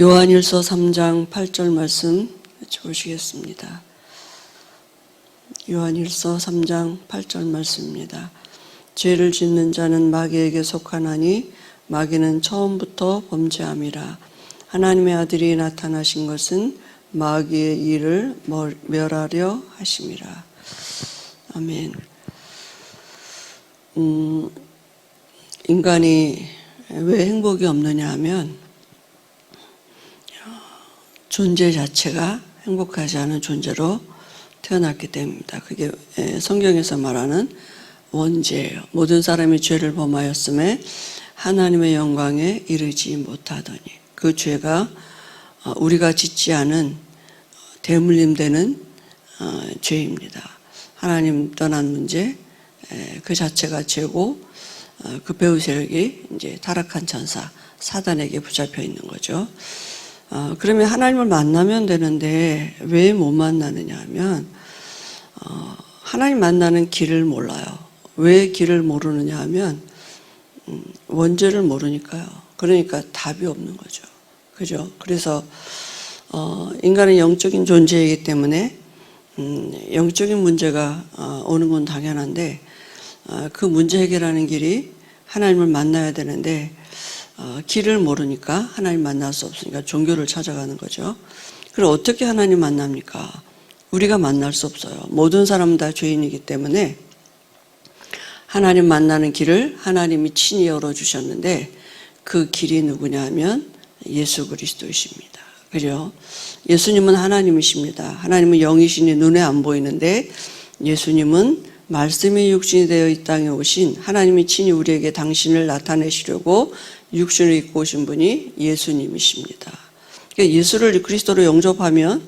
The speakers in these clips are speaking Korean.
요한일서 3장 8절 말씀 보시겠습니다. 요한일서 3장 8절 말씀입니다. 죄를 짓는 자는 마귀에게 속하나니 마귀는 처음부터 범죄함이라. 하나님의 아들이 나타나신 것은 마귀의 일을 멸하려 하심이라. 아멘. 인간이 왜 행복이 없느냐 하면 존재 자체가 행복하지 않은 존재로 태어났기 때문입니다. 그게 성경에서 말하는 원죄예요. 모든 사람이 죄를 범하였음에 하나님의 영광에 이르지 못하더니, 그 죄가 우리가 짓지 않은 대물림되는 죄입니다. 하나님 떠난 문제, 그 자체가 죄고, 그 배후 세력이 이제 타락한 천사 사단에게 붙잡혀 있는 거죠. 그러면 하나님을 만나면 되는데 왜 못 만나느냐 하면 하나님 만나는 길을 몰라요. 왜 길을 모르느냐 하면 원죄를 모르니까요. 그러니까 답이 없는 거죠. 그죠? 그래서 인간은 영적인 존재이기 때문에 영적인 문제가 오는 건 당연한데 그 문제 해결하는 길이 하나님을 만나야 되는데 길을 모르니까 하나님 만날 수 없으니까 종교를 찾아가는 거죠. 그럼 어떻게 하나님 만납니까? 우리가 만날 수 없어요. 모든 사람은 다 죄인이기 때문에 하나님 만나는 길을 하나님이 친히 열어주셨는데 그 길이 누구냐 하면 예수 그리스도이십니다. 그죠? 예수님은 하나님이십니다. 하나님은 영이시니 눈에 안 보이는데 예수님은 말씀이 육신이 되어 이 땅에 오신 하나님이 친히 우리에게 당신을 나타내시려고 육신을 입고 오신 분이 예수님이십니다. 그러니까 예수를 그리스도로 영접하면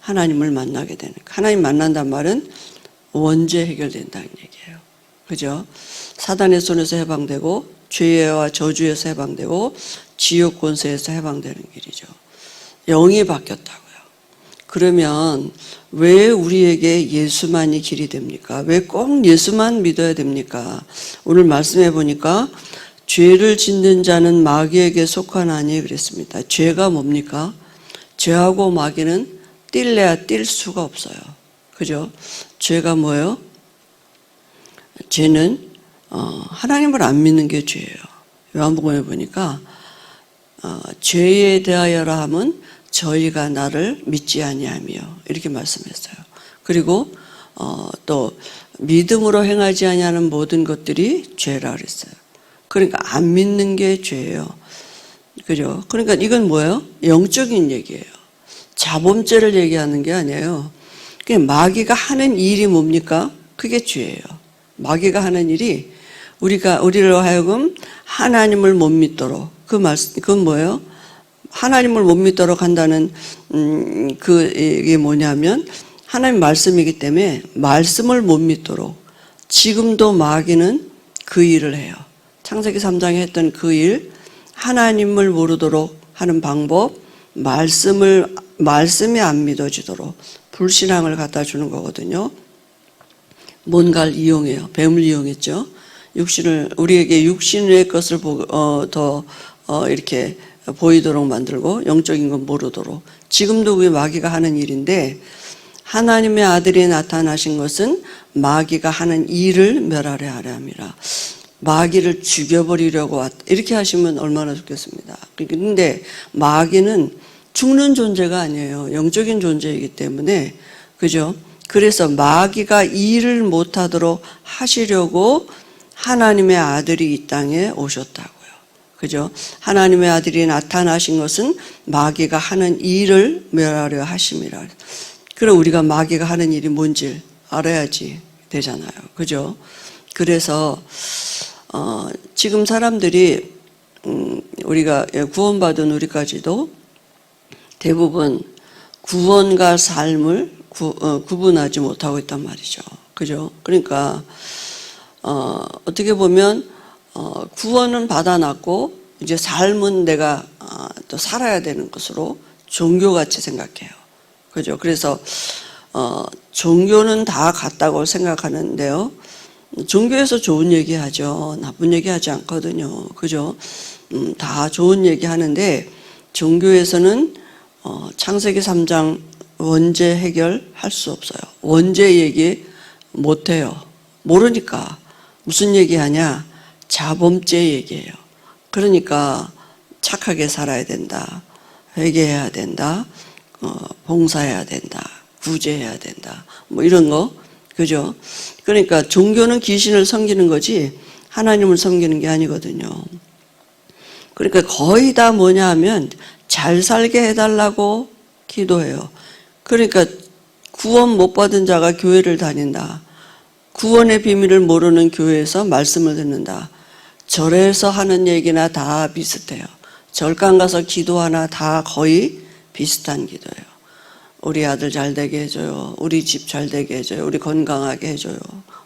하나님을 만나게 되는, 하나님 만난단 말은 원죄 해결된다는 얘기예요. 그죠? 사단의 손에서 해방되고 죄와 저주에서 해방되고 지옥 권세에서 해방되는 길이죠. 영이 바뀌었다고요. 그러면 왜 우리에게 예수만이 길이 됩니까? 왜 꼭 예수만 믿어야 됩니까? 오늘 말씀해 보니까 죄를 짓는 자는 마귀에게 속하나니 그랬습니다. 죄가 뭡니까? 죄하고 마귀는 뛸래야 뛸 수가 없어요. 그죠? 죄가 뭐예요? 죄는 하나님을 안 믿는 게 죄예요. 요한복음에 보니까 죄에 대하여라 함은 저희가 나를 믿지 아니하며 이렇게 말씀했어요. 그리고 또 믿음으로 행하지 아니하는 모든 것들이 죄라 그랬어요. 그러니까 안 믿는 게 죄예요. 그죠? 그러니까 이건 뭐예요? 영적인 얘기예요. 자범죄를 얘기하는 게 아니에요. 마귀가 하는 일이 뭡니까? 그게 죄예요. 마귀가 하는 일이 우리로 하여금 하나님을 못 믿도록, 그건 뭐예요? 하나님을 못 믿도록 한다는 이게 뭐냐면 하나님 말씀이기 때문에 말씀을 못 믿도록 지금도 마귀는 그 일을 해요. 창세기 3장에 했던 그 일, 하나님을 모르도록 하는 방법, 말씀이 안 믿어지도록 불신앙을 갖다 주는 거거든요. 뭔가를 이용해요. 뱀을 이용했죠. 우리에게 육신의 것을 이렇게 보이도록 만들고 영적인 건 모르도록. 지금도 그게 마귀가 하는 일인데 하나님의 아들이 나타나신 것은 마귀가 하는 일을 멸하려 하려 함이라. 마귀를 죽여버리려고 왔다. 이렇게 하시면 얼마나 좋겠습니다. 그런데 마귀는 죽는 존재가 아니에요. 영적인 존재이기 때문에. 그죠? 그래서 마귀가 일을 못하도록 하시려고 하나님의 아들이 이 땅에 오셨다고요. 그죠? 하나님의 아들이 나타나신 것은 마귀가 하는 일을 멸하려 하심이라. 그럼 우리가 마귀가 하는 일이 뭔지 알아야지 되잖아요. 그죠? 그래서 지금 사람들이 우리가 구원받은 우리까지도 대부분 구원과 삶을 구분하지 못하고 있단 말이죠. 그죠? 그러니까 어떻게 보면 구원은 받아놨고 이제 삶은 내가 또 살아야 되는 것으로 종교같이 생각해요. 그죠? 그래서 종교는 다 같다고 생각하는데요. 종교에서 좋은 얘기 하죠. 나쁜 얘기 하지 않거든요. 그죠? 다 좋은 얘기 하는데 종교에서는 창세기 3장 원죄 해결할 수 없어요. 원죄 얘기 못해요. 모르니까. 무슨 얘기하냐? 자범죄 얘기예요. 그러니까 착하게 살아야 된다. 회개해야 된다. 봉사해야 된다. 구제해야 된다. 뭐 이런 거. 그죠? 그러니까 종교는 귀신을 섬기는 거지 하나님을 섬기는 게 아니거든요. 그러니까 거의 다 뭐냐 하면 잘 살게 해달라고 기도해요. 그러니까 구원 못 받은 자가 교회를 다닌다. 구원의 비밀을 모르는 교회에서 말씀을 듣는다. 절에서 하는 얘기나 다 비슷해요. 절간 가서 기도하나 다 거의 비슷한 기도예요. 우리 아들 잘 되게 해줘요. 우리 집 잘 되게 해줘요. 우리 건강하게 해줘요.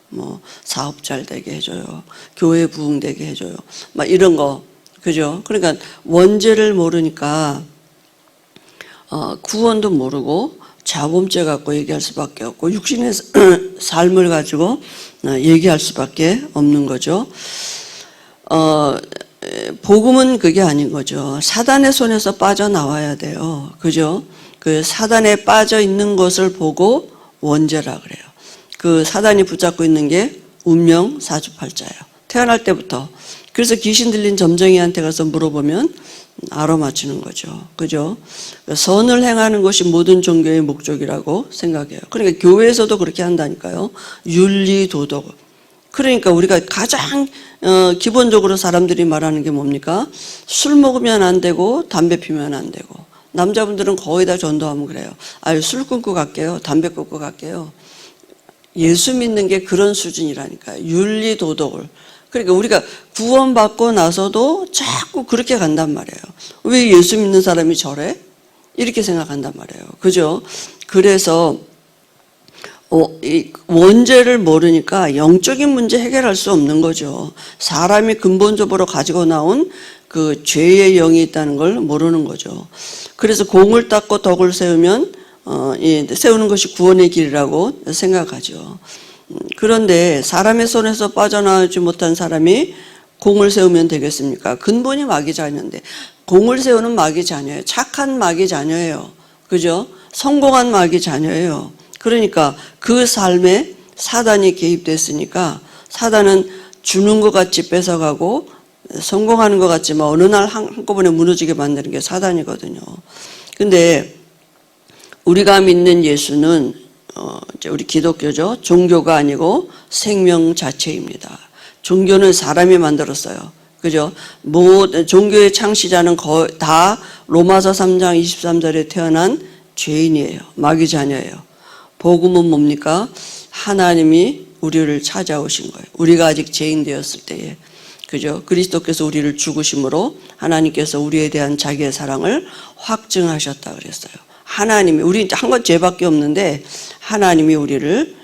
뭐 사업 잘 되게 해줘요. 교회 부흥되게 해줘요. 막 이런 거. 그죠? 그러니까 원죄를 모르니까 구원도 모르고 자범죄 갖고 얘기할 수밖에 없고 육신의 삶을 가지고 얘기할 수밖에 없는 거죠. 복음은 그게 아닌 거죠. 사단의 손에서 빠져나와야 돼요. 그죠? 그 사단에 빠져 있는 것을 보고 원죄라 그래요. 그 사단이 붙잡고 있는 게 운명 사주팔자예요. 태어날 때부터. 그래서 귀신 들린 점쟁이한테 가서 물어보면 알아맞히는 거죠. 그죠? 선을 행하는 것이 모든 종교의 목적이라고 생각해요. 그러니까 교회에서도 그렇게 한다니까요. 윤리, 도덕. 그러니까 우리가 가장 기본적으로 사람들이 말하는 게 뭡니까? 술 먹으면 안 되고 담배 피면 안 되고. 남자분들은 거의 다 전도하면 그래요. 아유, 술 끊고 갈게요. 담배 끊고 갈게요. 예수 믿는 게 그런 수준이라니까요. 윤리, 도덕을. 그러니까 우리가 구원받고 나서도 자꾸 그렇게 간단 말이에요. 왜 예수 믿는 사람이 저래? 이렇게 생각한단 말이에요. 그죠? 그래서 이 원죄를 모르니까 영적인 문제 해결할 수 없는 거죠. 사람이 근본적으로 가지고 나온 그 죄의 영이 있다는 걸 모르는 거죠. 그래서 공을 닦고 덕을 세우면 세우는 것이 구원의 길이라고 생각하죠. 그런데 사람의 손에서 빠져나오지 못한 사람이 공을 세우면 되겠습니까? 근본이 마귀 자녀인데 공을 세우는 마귀 자녀예요. 착한 마귀 자녀예요. 그죠? 성공한 마귀 자녀예요. 그러니까 그 삶에 사단이 개입됐으니까 사단은 주는 것 같이 뺏어가고 성공하는 것 같지만 어느 날 한꺼번에 무너지게 만드는 게 사단이거든요. 근데 우리가 믿는 예수는 우리 기독교죠. 종교가 아니고 생명 자체입니다. 종교는 사람이 만들었어요. 그죠? 종교의 창시자는 거의 다 로마서 3장 23절에 태어난 죄인이에요. 마귀 자녀예요. 복음은 뭡니까? 하나님이 우리를 찾아오신 거예요. 우리가 아직 죄인 되었을 때에. 그죠? 그리스도께서 우리를 죽으심으로 하나님께서 우리에 대한 자기의 사랑을 확증하셨다 그랬어요. 하나님이, 우리 한 건 죄밖에 없는데 하나님이 우리를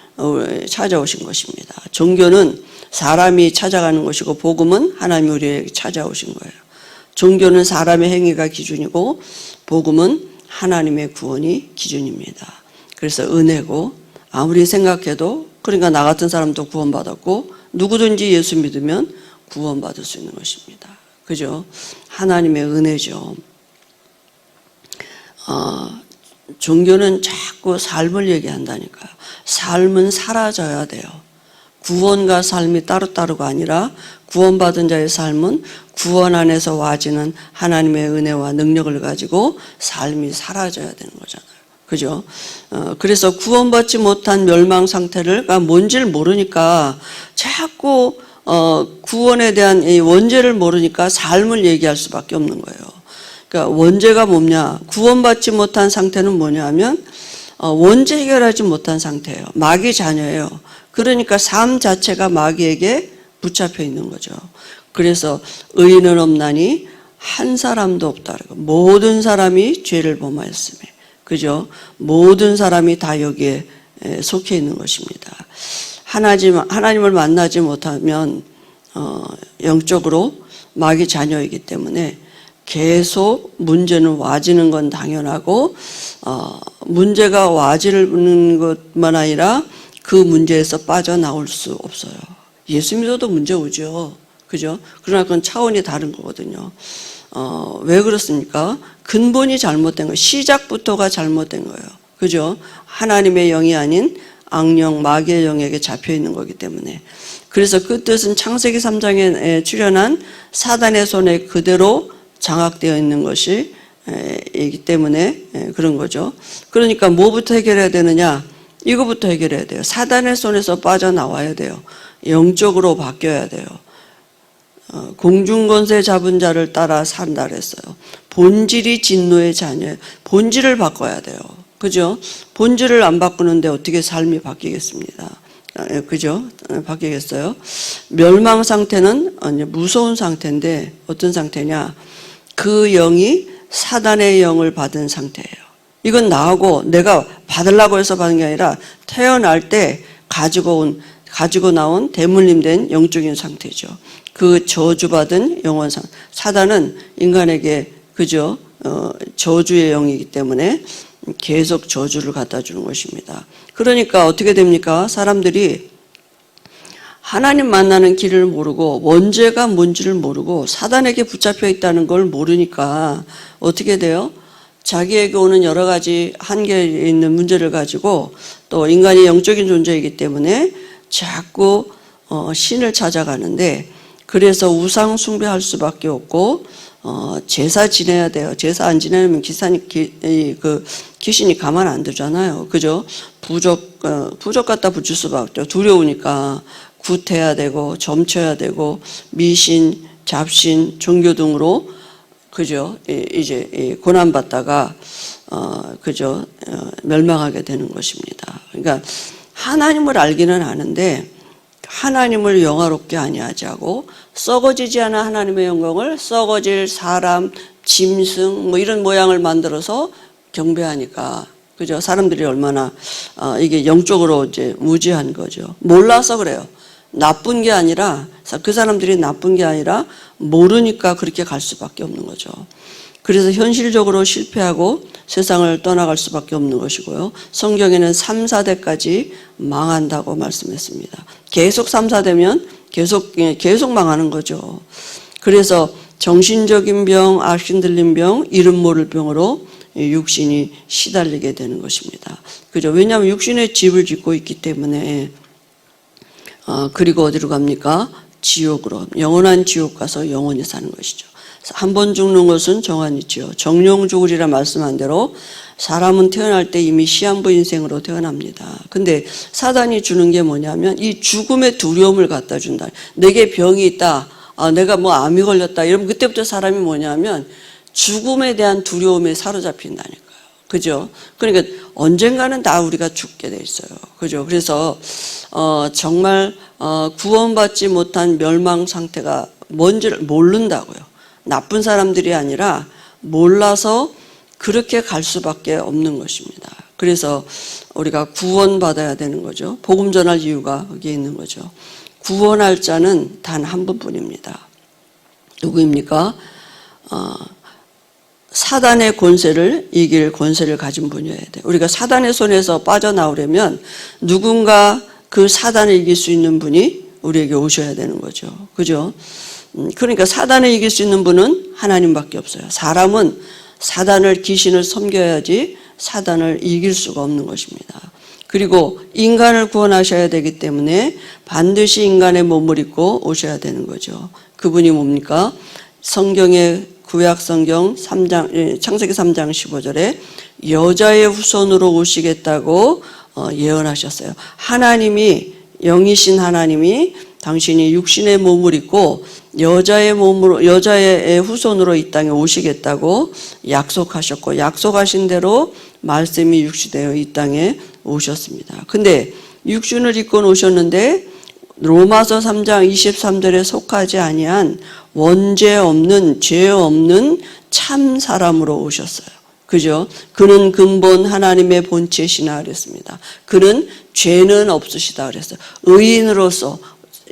찾아오신 것입니다. 종교는 사람이 찾아가는 것이고 복음은 하나님이 우리에게 찾아오신 거예요. 종교는 사람의 행위가 기준이고 복음은 하나님의 구원이 기준입니다. 그래서 은혜고 아무리 생각해도 그러니까 나 같은 사람도 구원받았고 누구든지 예수 믿으면 구원받을 수 있는 것입니다. 그죠? 하나님의 은혜죠. 종교는 자꾸 삶을 얘기한다니까요. 삶은 사라져야 돼요. 구원과 삶이 따로따로가 아니라 구원받은 자의 삶은 구원 안에서 와지는 하나님의 은혜와 능력을 가지고 삶이 사라져야 되는 거잖아요. 그죠? 그래서 구원받지 못한 멸망 상태가 뭔지를 모르니까 자꾸 구원에 대한 이 원죄를 모르니까 삶을 얘기할 수밖에 없는 거예요. 그러니까 원죄가 뭐냐? 구원받지 못한 상태는 뭐냐 하면 원죄 해결하지 못한 상태예요. 마귀 자녀예요. 그러니까 삶 자체가 마귀에게 붙잡혀 있는 거죠. 그래서 의인은 없나니 한 사람도 없다. 모든 사람이 죄를 범하였으며. 그죠? 모든 사람이 다 여기에 속해 있는 것입니다. 하나님을 만나지 못하면 영적으로 마귀 자녀이기 때문에 계속 문제는 와지는 건 당연하고 문제가 와지는 것만 아니라 그 문제에서 빠져나올 수 없어요. 예수 믿어도 문제 오죠. 그죠? 그러나 그건 차원이 다른 거거든요. 왜 그렇습니까? 근본이 잘못된 거예요. 시작부터가 잘못된 거예요. 그죠? 하나님의 영이 아닌 악령, 마귀의 영에게 잡혀 있는 거기 때문에. 그래서 그 뜻은 창세기 3장에 출현한 사단의 손에 그대로 장악되어 있는 것이 이기 때문에 그런 거죠. 그러니까 뭐부터 해결해야 되느냐? 이거부터 해결해야 돼요. 사단의 손에서 빠져나와야 돼요. 영적으로 바뀌어야 돼요. 공중권세 잡은 자를 따라 산다 그랬어요. 본질이 진노의 자녀예요. 본질을 바꿔야 돼요. 그죠? 본질을 안 바꾸는데 어떻게 삶이 바뀌겠습니다. 그죠? 바뀌겠어요? 멸망 상태는 무서운 상태인데 어떤 상태냐? 그 영이 사단의 영을 받은 상태예요. 이건 나하고 내가 받으려고 해서 받은 게 아니라 태어날 때 가지고 나온 대물림된 영적인 상태죠. 그 저주받은 영원상. 사단은 인간에게 그죠? 저주의 영이기 때문에 계속 저주를 갖다 주는 것입니다. 그러니까 어떻게 됩니까? 사람들이 하나님 만나는 길을 모르고 원죄가 뭔지를 모르고 사단에게 붙잡혀 있다는 걸 모르니까 어떻게 돼요? 자기에게 오는 여러 가지 한계에 있는 문제를 가지고 또 인간이 영적인 존재이기 때문에 자꾸 신을 찾아가는데 그래서 우상 숭배할 수밖에 없고 제사 지내야 돼요. 제사 안 지내면 귀신이 가만 안 두잖아요. 그죠? 부적 갖다 붙일 수밖에 없죠. 두려우니까 굿해야 되고 점쳐야 되고 미신, 잡신, 종교 등으로 그죠? 이제 고난받다가 그죠? 멸망하게 되는 것입니다. 그러니까 하나님을 알기는 아는데 하나님을 영화롭게 아니하지 하고 썩어지지 않은 하나님의 영광을 썩어질 사람, 짐승 뭐 이런 모양을 만들어서 경배하니까 그죠? 사람들이 얼마나 이게 영적으로 이제 무지한 거죠. 몰라서 그래요. 나쁜 게 아니라 그 사람들이 나쁜 게 아니라 모르니까 그렇게 갈 수밖에 없는 거죠. 그래서 현실적으로 실패하고 세상을 떠나갈 수밖에 없는 것이고요. 성경에는 3, 4대까지 망한다고 말씀했습니다. 계속 3, 4대면 계속 망하는 거죠. 그래서 정신적인 병, 악신 들린 병, 이름 모를 병으로 육신이 시달리게 되는 것입니다. 그죠? 왜냐하면 육신의 집을 짓고 있기 때문에 그리고 어디로 갑니까? 지옥으로. 영원한 지옥 가서 영원히 사는 것이죠. 한 번 죽는 것은 정한이지요. 정령 죽으리라 말씀한 대로 사람은 태어날 때 이미 시한부 인생으로 태어납니다. 근데 사단이 주는 게 뭐냐면 이 죽음의 두려움을 갖다 준다. 내게 병이 있다. 내가 뭐 암이 걸렸다. 이러면 그때부터 사람이 뭐냐면 죽음에 대한 두려움에 사로잡힌다니까요. 그죠? 그러니까 언젠가는 다 우리가 죽게 돼 있어요. 그죠? 그래서 정말 구원받지 못한 멸망 상태가 뭔지를 모른다고요. 나쁜 사람들이 아니라 몰라서 그렇게 갈 수밖에 없는 것입니다. 그래서 우리가 구원받아야 되는 거죠. 복음 전할 이유가 거기에 있는 거죠. 구원할 자는 단 한 분뿐입니다. 누구입니까? 사단의 권세를 이길 권세를 가진 분이어야 돼요. 우리가 사단의 손에서 빠져나오려면 누군가 그 사단을 이길 수 있는 분이 우리에게 오셔야 되는 거죠. 그죠? 그러니까 사단을 이길 수 있는 분은 하나님밖에 없어요. 사람은 사단을 귀신을 섬겨야지 사단을 이길 수가 없는 것입니다. 그리고 인간을 구원하셔야 되기 때문에 반드시 인간의 몸을 입고 오셔야 되는 거죠. 그분이 뭡니까? 성경의 구약 성경 3장 창세기 3장 15절에 여자의 후손으로 오시겠다고 예언하셨어요. 하나님이 영이신 하나님이 당신이 육신의 몸을 입고 여자의 후손으로 이 땅에 오시겠다고 약속하셨고 약속하신 대로 말씀이 육시되어 이 땅에 오셨습니다. 근데 육신을 입고 오셨는데 로마서 3장 23절에 속하지 아니한 원죄 없는 죄 없는 참 사람으로 오셨어요. 그죠? 그는 근본 하나님의 본체시나 그랬습니다. 그는 죄는 없으시다 그랬어요. 의인으로서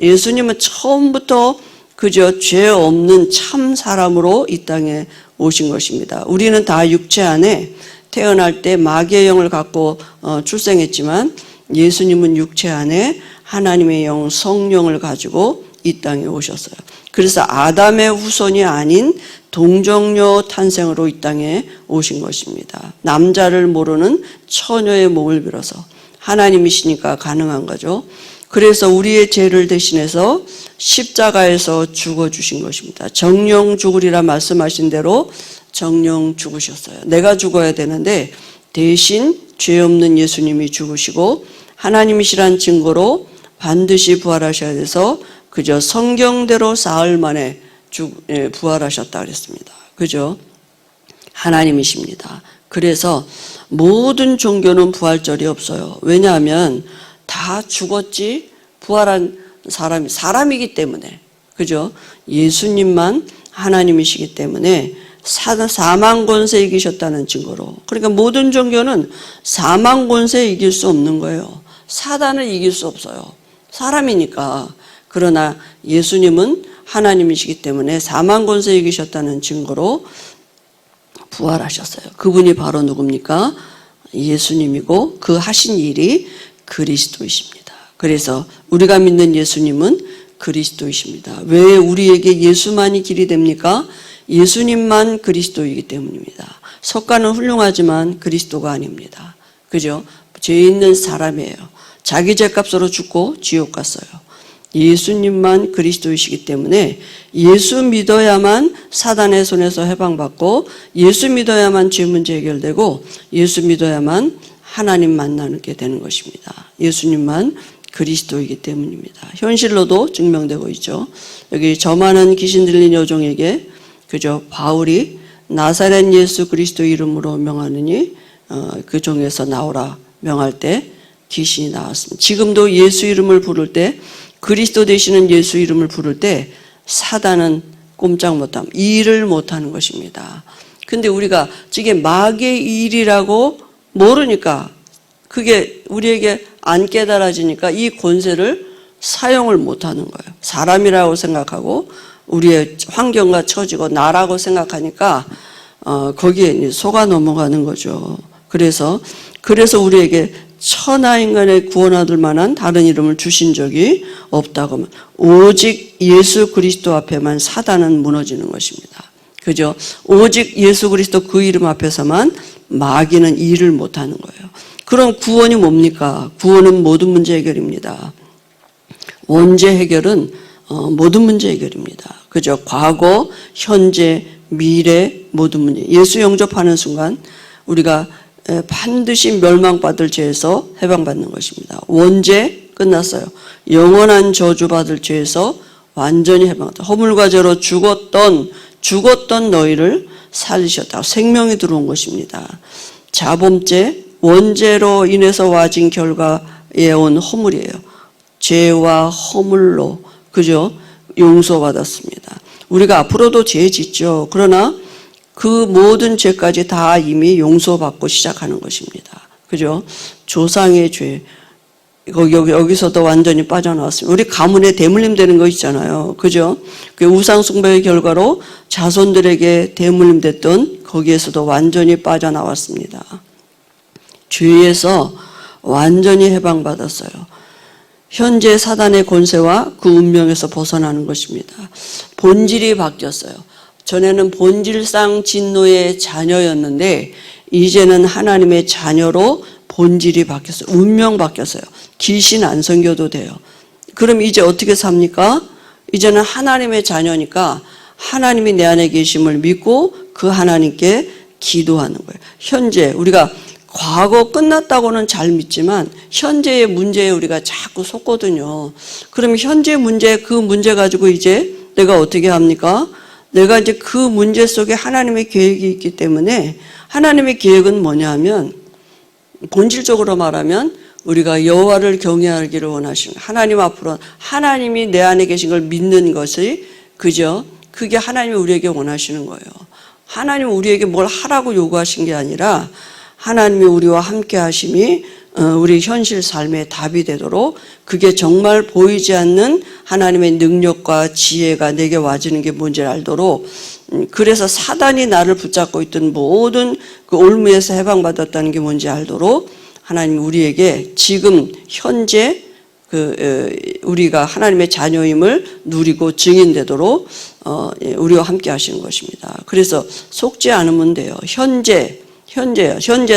예수님은 처음부터 그저 죄 없는 참 사람으로 이 땅에 오신 것입니다. 우리는 다 육체 안에 태어날 때 마귀의 영을 갖고 출생했지만 예수님은 육체 안에 하나님의 영 성령을 가지고 이 땅에 오셨어요. 그래서 아담의 후손이 아닌 동정녀 탄생으로 이 땅에 오신 것입니다. 남자를 모르는 처녀의 몸을 빌어서 하나님이시니까 가능한 거죠. 그래서 우리의 죄를 대신해서 십자가에서 죽어주신 것입니다. 정령 죽으리라 말씀하신 대로 정령 죽으셨어요. 내가 죽어야 되는데 대신 죄 없는 예수님이 죽으시고 하나님이시란 증거로 반드시 부활하셔야 돼서 그저 성경대로 사흘 만에 부활하셨다 그랬습니다. 그죠? 하나님이십니다. 그래서 모든 종교는 부활절이 없어요. 왜냐하면 다 죽었지 부활한 사람이기 때문에. 그죠? 예수님만 하나님이시기 때문에 사망 권세 이기셨다는 증거로. 그러니까 모든 종교는 사망 권세 이길 수 없는 거예요. 사단을 이길 수 없어요. 사람이니까. 그러나 예수님은 하나님이시기 때문에 사망 권세 이기셨다는 증거로 부활하셨어요. 그분이 바로 누굽니까? 예수님이고 그 하신 일이 그리스도이십니다. 그래서 우리가 믿는 예수님은 그리스도이십니다. 왜 우리에게 예수만이 길이 됩니까? 예수님만 그리스도이기 때문입니다. 석가는 훌륭하지만 그리스도가 아닙니다. 그죠? 죄 있는 사람이에요. 자기 죄값으로 죽고 지옥 갔어요. 예수님만 그리스도이시기 때문에 예수 믿어야만 사단의 손에서 해방받고 예수 믿어야만 죄 문제 해결되고 예수 믿어야만 하나님 만나게 되는 것입니다. 예수님만 그리스도이기 때문입니다. 현실로도 증명되고 있죠. 여기 저 많은 귀신 들린 여종에게 그저 바울이 나사렛 예수 그리스도 이름으로 명하느니 그 종에서 나오라 명할 때 귀신이 나왔습니다. 지금도 예수 이름을 부를 때 그리스도 되시는 예수 이름을 부를 때 사단은 꼼짝 못함, 일을 못하는 것입니다. 근데 우리가 저게 마귀의 일이라고 모르니까 그게 우리에게 안 깨달아지니까 이 권세를 사용을 못하는 거예요. 사람이라고 생각하고 우리의 환경과 처지고 나라고 생각하니까 거기에 속아 넘어가는 거죠. 그래서 우리에게 천하 인간의 구원 얻을 만한 다른 이름을 주신 적이 없다고 하면 오직 예수 그리스도 앞에만 사단은 무너지는 것입니다. 그죠? 오직 예수 그리스도 그 이름 앞에서만 마귀는 일을 못하는 거예요. 그럼 구원이 뭡니까? 구원은 모든 문제 해결입니다. 원죄 해결은 모든 문제 해결입니다. 그죠? 과거, 현재, 미래 모든 문제. 예수 영접하는 순간 우리가 반드시 멸망받을 죄에서 해방받는 것입니다. 원죄 끝났어요. 영원한 저주받을 죄에서 완전히 해방받다. 허물과 죄로 죽었던 너희를 살리셨다. 생명이 들어온 것입니다. 자범죄, 원죄로 인해서 와진 결과에 온 허물이에요. 죄와 허물로 그죠? 용서받았습니다. 우리가 앞으로도 죄 짓죠. 그러나 그 모든 죄까지 다 이미 용서받고 시작하는 것입니다. 그죠? 조상의 죄. 여기서도 완전히 빠져나왔습니다. 우리 가문에 대물림 되는 거 있잖아요. 그죠? 그 우상숭배의 결과로 자손들에게 대물림 됐던 거기에서도 완전히 빠져나왔습니다. 죄에서 완전히 해방받았어요. 현재 사단의 권세와 그 운명에서 벗어나는 것입니다. 본질이 바뀌었어요. 전에는 본질상 진노의 자녀였는데 이제는 하나님의 자녀로 본질이 바뀌었어요. 운명 바뀌었어요. 귀신 안 섬겨도 돼요. 그럼 이제 어떻게 삽니까? 이제는 하나님의 자녀니까 하나님이 내 안에 계심을 믿고 그 하나님께 기도하는 거예요. 현재 우리가 과거 끝났다고는 잘 믿지만 현재의 문제에 우리가 자꾸 속거든요. 그럼 현재 문제, 그 문제 가지고 이제 내가 어떻게 합니까? 내가 이제 그 문제 속에 하나님의 계획이 있기 때문에 하나님의 계획은 뭐냐 하면 본질적으로 말하면 우리가 여호와를 경외하기를 원하시는 하나님 앞으로 하나님이 내 안에 계신 걸 믿는 것이 그죠? 그게 하나님이 우리에게 원하시는 거예요. 하나님은 우리에게 뭘 하라고 요구하신 게 아니라 하나님이 우리와 함께 하심이 우리 현실 삶의 답이 되도록 그게 정말 보이지 않는 하나님의 능력과 지혜가 내게 와지는 게 뭔지 알도록 그래서 사단이 나를 붙잡고 있던 모든 그 올무에서 해방받았다는 게 뭔지 알도록 하나님이 우리에게 지금 현재 우리가 하나님의 자녀임을 누리고 증인되도록 우리와 함께 하시는 것입니다. 그래서 속지 않으면 돼요. 현재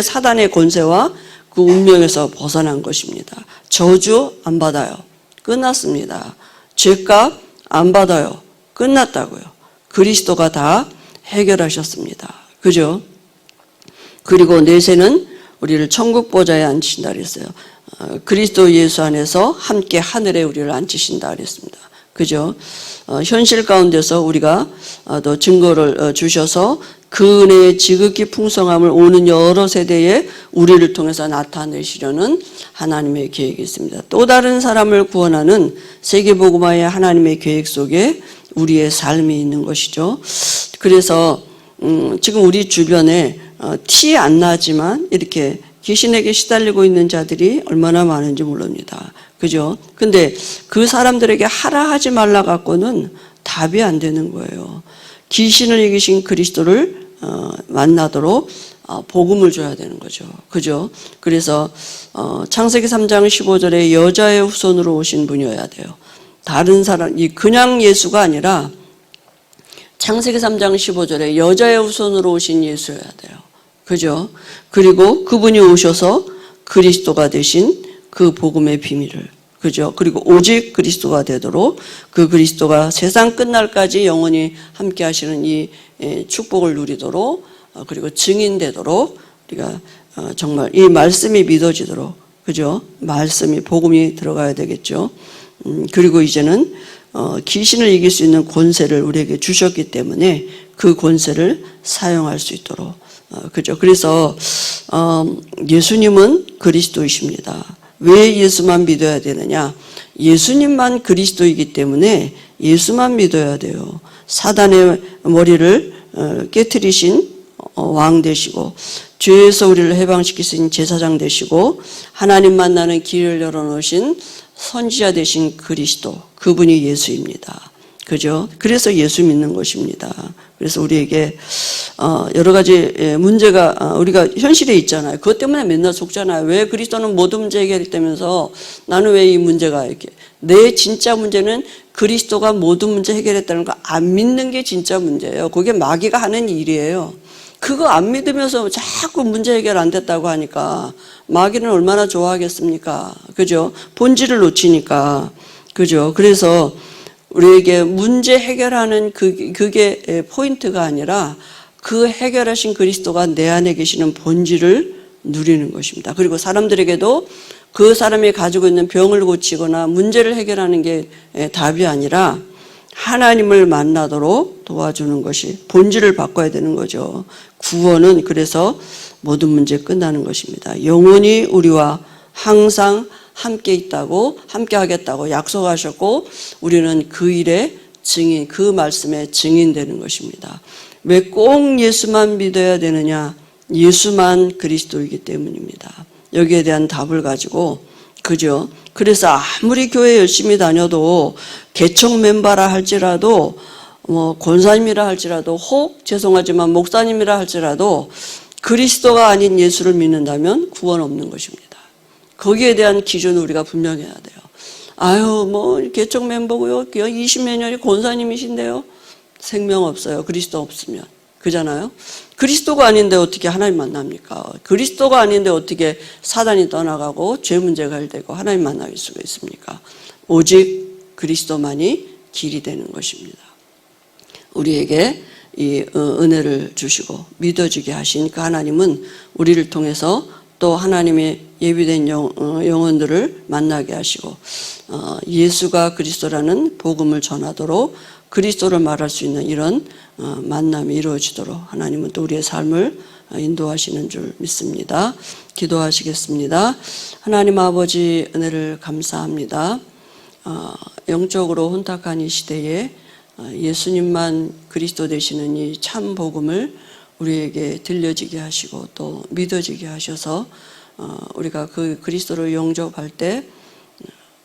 사단의 권세와 그 운명에서 벗어난 것입니다. 저주 안 받아요. 끝났습니다. 죄값 안 받아요. 끝났다고요. 그리스도가 다 해결하셨습니다. 그죠? 그리고 내세는 우리를 천국 보좌에 앉히신다 그랬어요. 그리스도 예수 안에서 함께 하늘에 우리를 앉히신다 그랬습니다. 그죠? 현실 가운데서 우리가 또 증거를 주셔서 그 은혜의 지극히 풍성함을 오는 여러 세대에 우리를 통해서 나타내시려는 하나님의 계획이 있습니다. 또 다른 사람을 구원하는 세계복음화의 하나님의 계획 속에 우리의 삶이 있는 것이죠. 그래서 지금 우리 주변에 티 안 나지만 이렇게 귀신에게 시달리고 있는 자들이 얼마나 많은지 모릅니다. 그죠? 근데 그 사람들에게 하라 하지 말라 갖고는 답이 안 되는 거예요. 귀신을 이기신 그리스도를 만나도록 복음을 줘야 되는 거죠. 그죠? 그래서 창세기 3장 15절에 여자의 후손으로 오신 분이어야 돼요. 다른 사람, 그냥 예수가 아니라 창세기 3장 15절에 여자의 후손으로 오신 예수여야 돼요. 그죠? 그리고 그분이 오셔서 그리스도가 되신 그 복음의 비밀을, 그죠? 그리고 오직 그리스도가 되도록 그 그리스도가 세상 끝날까지 영원히 함께 하시는 이 축복을 누리도록, 그리고 증인되도록 우리가 정말 이 말씀이 믿어지도록, 그죠? 말씀이, 복음이 들어가야 되겠죠. 그리고 이제는 귀신을 이길 수 있는 권세를 우리에게 주셨기 때문에 그 권세를 사용할 수 있도록, 그죠? 그래서 예수님은 그리스도이십니다. 왜 예수만 믿어야 되느냐? 예수님만 그리스도이기 때문에 예수만 믿어야 돼요. 사단의 머리를 깨트리신 왕 되시고, 죄에서 우리를 해방시키신 제사장 되시고, 하나님 만나는 길을 열어놓으신 선지자 되신 그리스도, 그분이 예수입니다. 그죠? 그래서 예수 믿는 것입니다. 그래서 우리에게 여러 가지 문제가 우리가 현실에 있잖아요. 그것 때문에 맨날 속잖아요. 왜 그리스도는 모든 문제 해결했다면서 나는 왜 이 문제가 이렇게. 내 진짜 문제는 그리스도가 모든 문제 해결했다는 거 안 믿는 게 진짜 문제예요. 그게 마귀가 하는 일이에요. 그거 안 믿으면서 자꾸 문제 해결 안 됐다고 하니까 마귀는 얼마나 좋아하겠습니까? 그죠? 본질을 놓치니까. 그죠? 그래서 우리에게 문제 해결하는 그게 포인트가 아니라 그 해결하신 그리스도가 내 안에 계시는 본질을 누리는 것입니다. 그리고 사람들에게도 그 사람이 가지고 있는 병을 고치거나 문제를 해결하는 게 답이 아니라 하나님을 만나도록 도와주는 것이 본질을 바꿔야 되는 거죠. 구원은 그래서 모든 문제 끝나는 것입니다. 영원히 우리와 항상 함께 있다고, 함께 하겠다고 약속하셨고, 우리는 그 일의 증인, 그 말씀의 증인되는 것입니다. 왜 꼭 예수만 믿어야 되느냐? 예수만 그리스도이기 때문입니다. 여기에 대한 답을 가지고, 그죠? 그래서 아무리 교회 열심히 다녀도, 개척 멤버라 할지라도, 권사님이라 할지라도, 혹 죄송하지만 목사님이라 할지라도 그리스도가 아닌 예수를 믿는다면 구원 없는 것입니다. 거기에 대한 기준을 우리가 분명해야 돼요. 아유, 개척 멤버고요. 20몇 년이 권사님이신데요. 생명 없어요. 그리스도 없으면. 그잖아요. 그리스도가 아닌데 어떻게 하나님 만납니까? 그리스도가 아닌데 어떻게 사단이 떠나가고 죄 문제가 해결되고 하나님 만날 수가 있습니까? 오직 그리스도만이 길이 되는 것입니다. 우리에게 이 은혜를 주시고 믿어지게 하신 그 하나님은 우리를 통해서 또 하나님의 예비된 영혼들을 만나게 하시고 예수가 그리스도라는 복음을 전하도록 그리스도를 말할 수 있는 이런 만남이 이루어지도록 하나님은 또 우리의 삶을 인도하시는 줄 믿습니다. 기도하시겠습니다. 하나님 아버지 은혜를 감사합니다. 영적으로 혼탁한 이 시대에 예수님만 그리스도 되시는 이 참 복음을 우리에게 들려지게 하시고 또 믿어지게 하셔서 우리가 그 그리스도를 영접할 때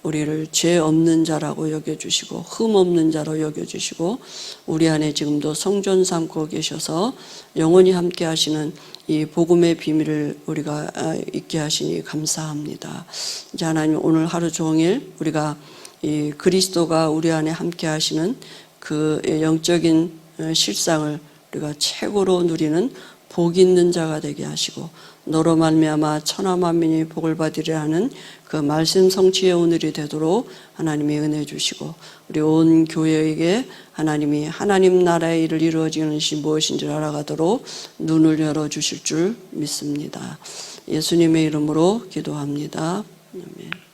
우리를 죄 없는 자라고 여겨주시고 흠 없는 자로 여겨주시고 우리 안에 지금도 성전 삼고 계셔서 영원히 함께 하시는 이 복음의 비밀을 우리가 있게 하시니 감사합니다. 이제 하나님 오늘 하루 종일 우리가 이 그리스도가 우리 안에 함께 하시는 그 영적인 실상을 우리가 최고로 누리는 복 있는 자가 되게 하시고 너로 말미암아 천하 만민이 복을 받으리라 하는 그 말씀 성취의 오늘이 되도록 하나님이 은혜 주시고 우리 온 교회에게 하나님이 하나님 나라의 일을 이루어지는 것이 무엇인지를 알아가도록 눈을 열어주실 줄 믿습니다. 예수님의 이름으로 기도합니다. 아멘.